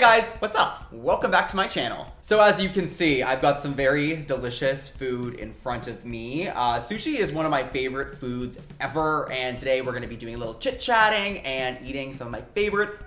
guys, what's up? Welcome back to my channel. So as you can see, I've got some very delicious food in front of me. Sushi is one of my favorite foods ever, and today we're gonna be doing a little chit-chatting and eating some of my favorite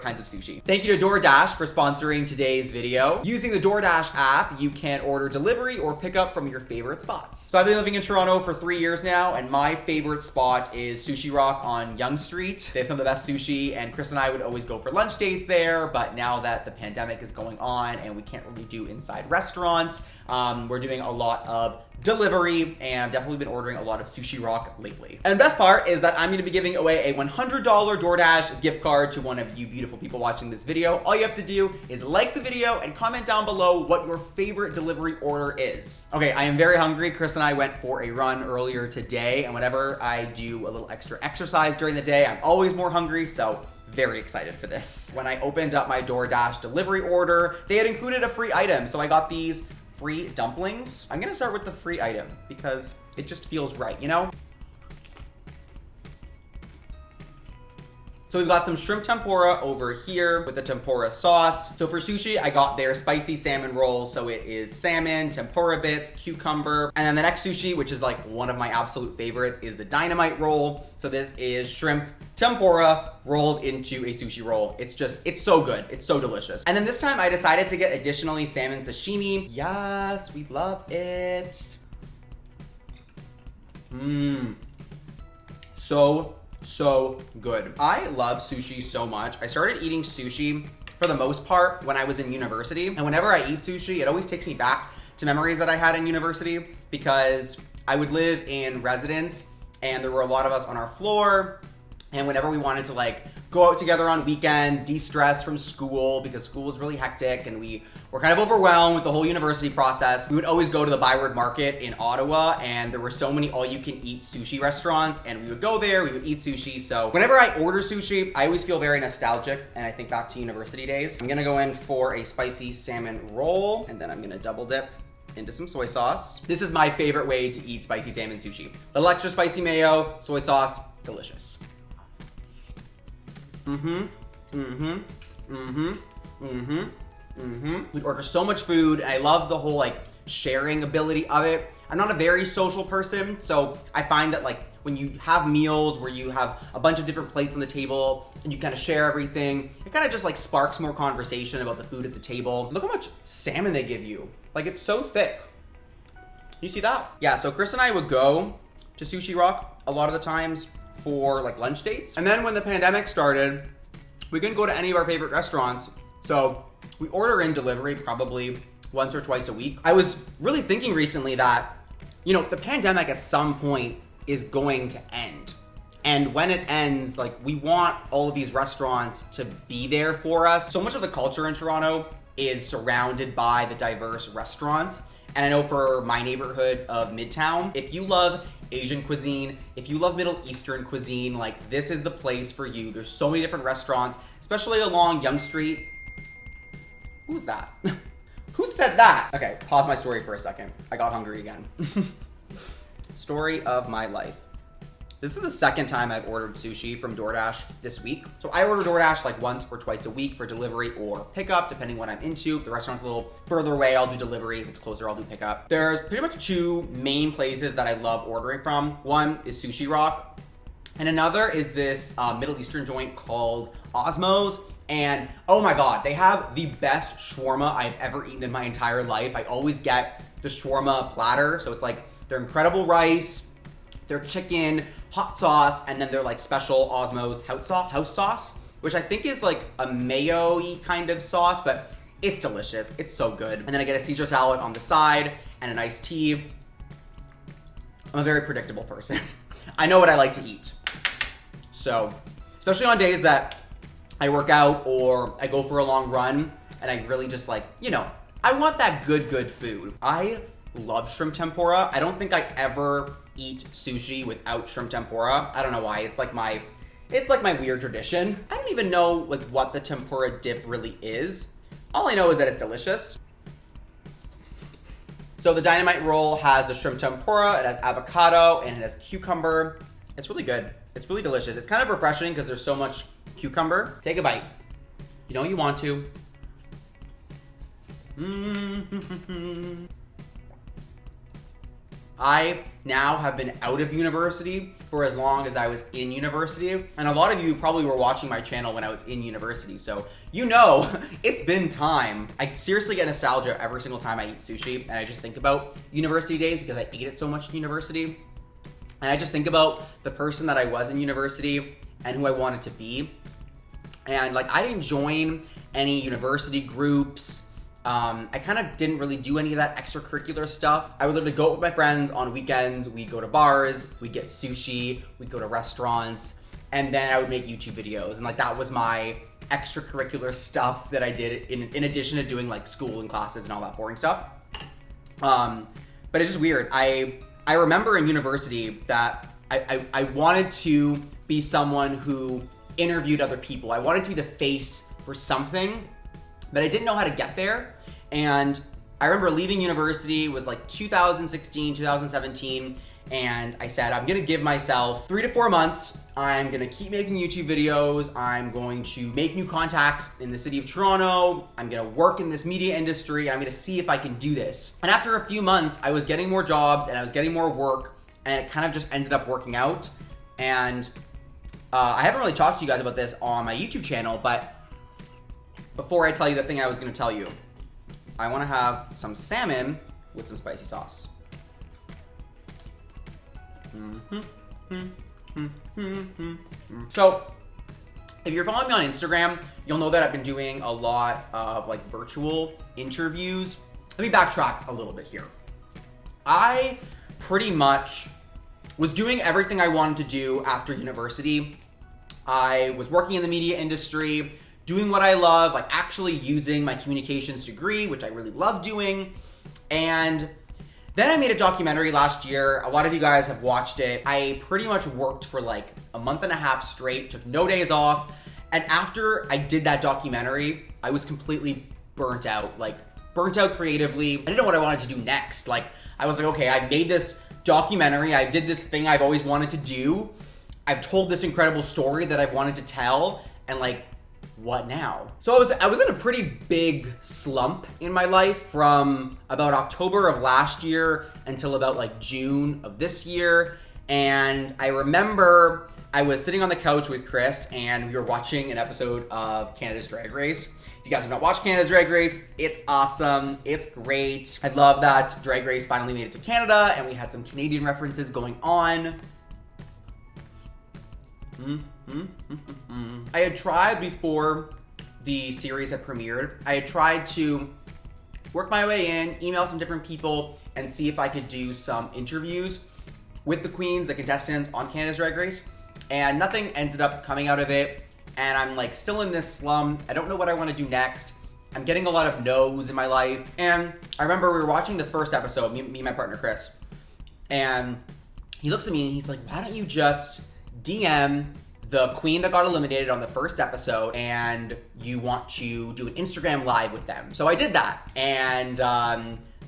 kinds of sushi. Thank you to DoorDash for sponsoring today's video. Using the DoorDash app, you can order delivery or pick up from your favorite spots. So I've been living in Toronto for 3 years now, and my favorite spot is Sushi Rock on Yonge Street. They have some of the best sushi, and Chris and I would always go for lunch dates there, but now that the pandemic is going on and we can't really do inside restaurants, we're doing a lot of delivery, and I've definitely been ordering a lot of Sushi Rock lately. And the best part is that I'm gonna be giving away a $100 DoorDash gift card to one of you beautiful people watching this video. All you have to do is like the video and comment down below what your favorite delivery order is. Okay, I am very hungry. Chris and I went for a run earlier today, and whenever I do a little extra exercise during the day, I'm always more hungry, so very excited for this. When I opened up my DoorDash delivery order, they had included a free item, so I got these free dumplings. I'm gonna start with the free item because it just feels right, you know? So we've got some shrimp tempura over here with the tempura sauce. So for sushi, I got their spicy salmon roll. So it is salmon, tempura bits, cucumber. And then the next sushi, which is like one of my absolute favorites, is the dynamite roll. So this is shrimp tempura rolled into a sushi roll. It's so good. It's so delicious. And then this time I decided to get additionally salmon sashimi. Yes, we love it. So good. I love sushi so much. I started eating sushi for the most part when I was in university. And whenever I eat sushi, it always takes me back to memories that I had in university because I would live in residence and there were a lot of us on our floor. And whenever we wanted to like go out together on weekends, de-stress from school because school was really hectic and we were kind of overwhelmed with the whole university process, we would always go to the Byward Market in Ottawa, and there were so many all-you-can-eat sushi restaurants, and we would go there, we would eat sushi. So whenever I order sushi, I always feel very nostalgic, and I think back to university days. I'm gonna go in for a spicy salmon roll, and then I'm gonna double dip into some soy sauce. This is my favorite way to eat spicy salmon sushi. A little extra spicy mayo, soy sauce, delicious. We order so much food, and I love the whole like sharing ability of it. I'm not a very social person, so I find that like when you have meals where you have a bunch of different plates on the table and you kind of share everything, it kind of just like sparks more conversation about the food at the table. Look how much salmon they give you. Like it's so thick. You see that? Yeah, so Chris and I would go to Sushi Rock a lot of the times for like lunch dates. And then when the pandemic started, we couldn't go to any of our favorite restaurants. So we order in delivery probably once or twice a week. I was really thinking recently that, you know, the pandemic at some point is going to end. And when it ends, like we want all of these restaurants to be there for us. So much of the culture in Toronto is surrounded by the diverse restaurants. And I know for my neighborhood of Midtown, if you love Asian cuisine, if you love Middle Eastern cuisine, like this is the place for you. There's so many different restaurants, especially along Yonge Street. Who's that? Who said that? Okay, pause my story for a second. I got hungry again. Story of my life. This is the second time I've ordered sushi from DoorDash this week. So I order DoorDash like once or twice a week for delivery or pickup, depending what I'm into. If the restaurant's a little further away, I'll do delivery. If it's closer, I'll do pickup. There's pretty much two main places that I love ordering from. One is Sushi Rock, and another is this Middle Eastern joint called Osmos. And oh my God, they have the best shawarma I've ever eaten in my entire life. I always get the shawarma platter. So it's like their incredible rice, their chicken, hot sauce, and then their like special Osmos house sauce, which I think is like a mayo-y kind of sauce, but it's delicious. It's so good. And then I get a Caesar salad on the side and an iced tea. I'm a very predictable person. I know what I like to eat. So, especially on days that I work out or I go for a long run and I really just like, you know, I want that good food. I love shrimp tempura. I don't think I ever eat sushi without shrimp tempura. I don't know why. It's like my weird tradition. I don't even know like what the tempura dip really is. All I know is that it's delicious. So the dynamite roll has the shrimp tempura, it has avocado, and it has cucumber. It's really good. It's really delicious. It's kind of refreshing because there's so much cucumber. Take a bite. You know you want to. I now have been out of university for as long as I was in university. And a lot of you probably were watching my channel when I was in university. So you know, it's been time. I seriously get nostalgia every single time I eat sushi. And I just think about university days because I ate it so much in university. And I just think about the person that I was in university and who I wanted to be. And like, I didn't join any university groups. I kind of didn't really do any of that extracurricular stuff. I would literally go out with my friends on weekends. We'd go to bars, we'd get sushi, we'd go to restaurants, and then I would make YouTube videos. And like, that was my extracurricular stuff that I did in addition to doing like school and classes and all that boring stuff. But it's just weird. I remember in university that I wanted to be someone who interviewed other people. I wanted to be the face for something, but I didn't know how to get there. And I remember leaving university, it was like 2016, 2017, and I said, I'm gonna give myself 3 to 4 months. I'm gonna keep making YouTube videos. I'm going to make new contacts in the city of Toronto. I'm gonna work in this media industry, and I'm gonna see if I can do this. And after a few months, I was getting more jobs and I was getting more work, and it kind of just ended up working out. And I haven't really talked to you guys about this on my YouTube channel, but before I tell you the thing I was gonna tell you, I wanna have some salmon with some spicy sauce. So, if you're following me on Instagram, you'll know that I've been doing a lot of like virtual interviews. Let me backtrack a little bit here. I pretty much was doing everything I wanted to do after university. I was working in the media industry, doing what I love, like actually using my communications degree, which I really love doing. And then I made a documentary last year. A lot of you guys have watched it. I pretty much worked for like a month and a half straight, took no days off. And after I did that documentary, I was completely burnt out creatively. I didn't know what I wanted to do next. Like, I was like, okay, I made this documentary. I did this thing I've always wanted to do. I've told this incredible story that I've wanted to tell, and like, what now? So I was in a pretty big slump in my life from about October of last year until about like June of this year. And I remember I was sitting on the couch with Chris and we were watching an episode of Canada's Drag Race. If you guys have not watched Canada's Drag Race, it's awesome. It's great. I love that Drag Race finally made it to Canada and we had some Canadian references going on. I had tried before the series had premiered, I had tried to work my way in, email some different people, and see if I could do some interviews with the queens, the contestants on Canada's Drag Race, and nothing ended up coming out of it, and I'm like still in this slump. I don't know what I want to do next. I'm getting a lot of no's in my life, and I remember we were watching the first episode, me and my partner Chris, and he looks at me and he's like, why don't you just DM the queen that got eliminated on the first episode and you want to do an Instagram live with them? So I did that, and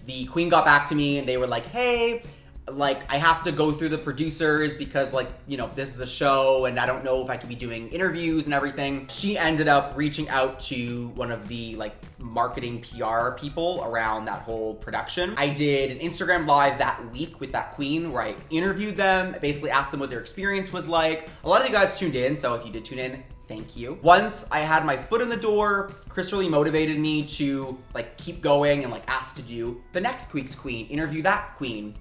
the queen got back to me and they were like, hey, like I have to go through the producers because like, you know, this is a show and I don't know if I could be doing interviews and everything. She ended up reaching out to one of the like marketing PR people around that whole production. I did an Instagram live that week with that queen where I interviewed them, basically asked them what their experience was like. A lot of you guys tuned in, so if you did tune in, thank you. Once I had my foot in the door, Chris really motivated me to like keep going and like ask to do the next week's queen, interview that queen.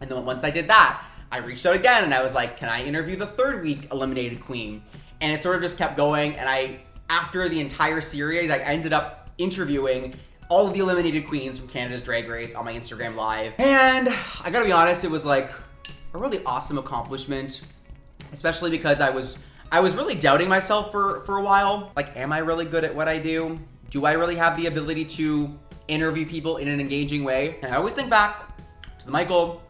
And then once I did that, I reached out again and I was like, can I interview the third week eliminated queen? And it sort of just kept going. And after the entire series, I ended up interviewing all of the eliminated queens from Canada's Drag Race on my Instagram live. And I gotta be honest, it was like a really awesome accomplishment, especially because I was really doubting myself for a while. Like, am I really good at what I do? Do I really have the ability to interview people in an engaging way? And I always think back to the Michael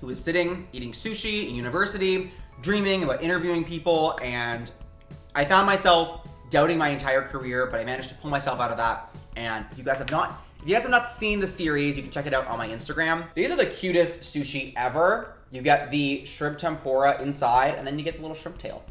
who was sitting eating sushi in university, dreaming about interviewing people, and I found myself doubting my entire career, but I managed to pull myself out of that. And if you guys have not seen the series, you can check it out on my Instagram. These are the cutest sushi ever. You get the shrimp tempura inside, and then you get the little shrimp tail.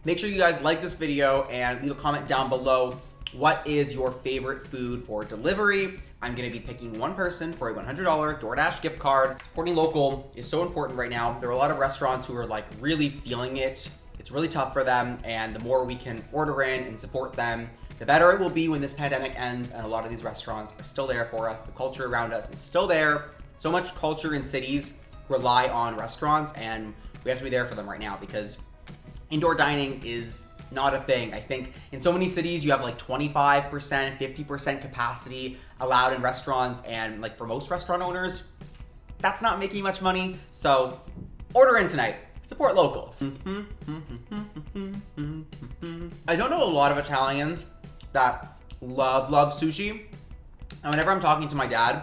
Make sure you guys like this video and leave a comment down below what is your favorite food for delivery. I'm gonna be picking one person for a $100 DoorDash gift card. Supporting local is so important right now. There are a lot of restaurants who are like really feeling it. It's really tough for them, and the more we can order in and support them, the better it will be when this pandemic ends and a lot of these restaurants are still there for us. The culture around us is still there. So much culture in cities rely on restaurants, and we have to be there for them right now because indoor dining is not a thing. I think in so many cities you have like 25%, 50% capacity allowed in restaurants, and like for most restaurant owners, that's not making much money. So order in tonight. Support local. I don't know a lot of Italians that love sushi. And whenever I'm talking to my dad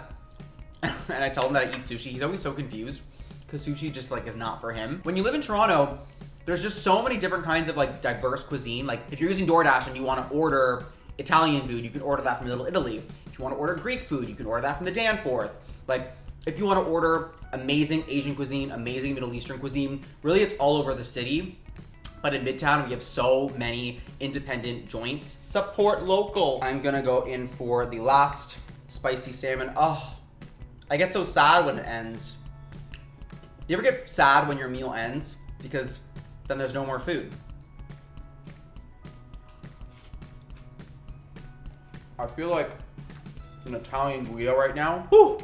and I tell him that I eat sushi, he's always so confused because sushi just like is not for him. When you live in Toronto, there's just so many different kinds of like diverse cuisine. Like if you're using DoorDash and you want to order Italian food, you can order that from Little Italy. If you want to order Greek food, you can order that from the Danforth. Like if you want to order amazing Asian cuisine, amazing Middle Eastern cuisine, really it's all over the city. But in Midtown, we have so many independent joints. Support local. I'm gonna go in for the last spicy salmon. Oh, I get so sad when it ends. You ever get sad when your meal ends? Because then there's no more food. I feel like an Italian guido right now. Whew.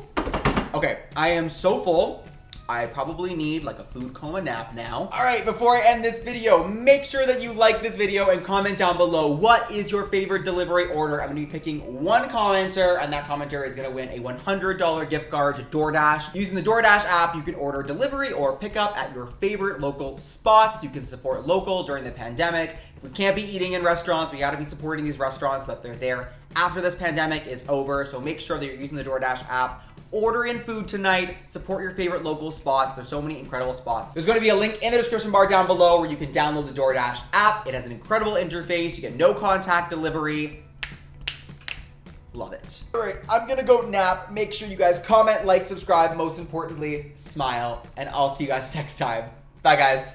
Okay, I am so full. I probably need like a food coma nap now. All right, before I end this video, make sure that you like this video and comment down below what is your favorite delivery order. I'm gonna be picking one commenter, and that commenter is gonna win a $100 gift card to DoorDash. Using the DoorDash app, you can order delivery or pickup at your favorite local spots. You can support local during the pandemic. If we can't be eating in restaurants, we gotta be supporting these restaurants so that they're there after this pandemic is over. So make sure that you're using the DoorDash app. Order in food tonight, support your favorite local spots. There's so many incredible spots. There's gonna be a link in the description bar down below where you can download the DoorDash app. It has an incredible interface. You get no contact delivery. Love it. All right, I'm gonna go nap. Make sure you guys comment, like, subscribe, most importantly, smile, and I'll see you guys next time. Bye, guys.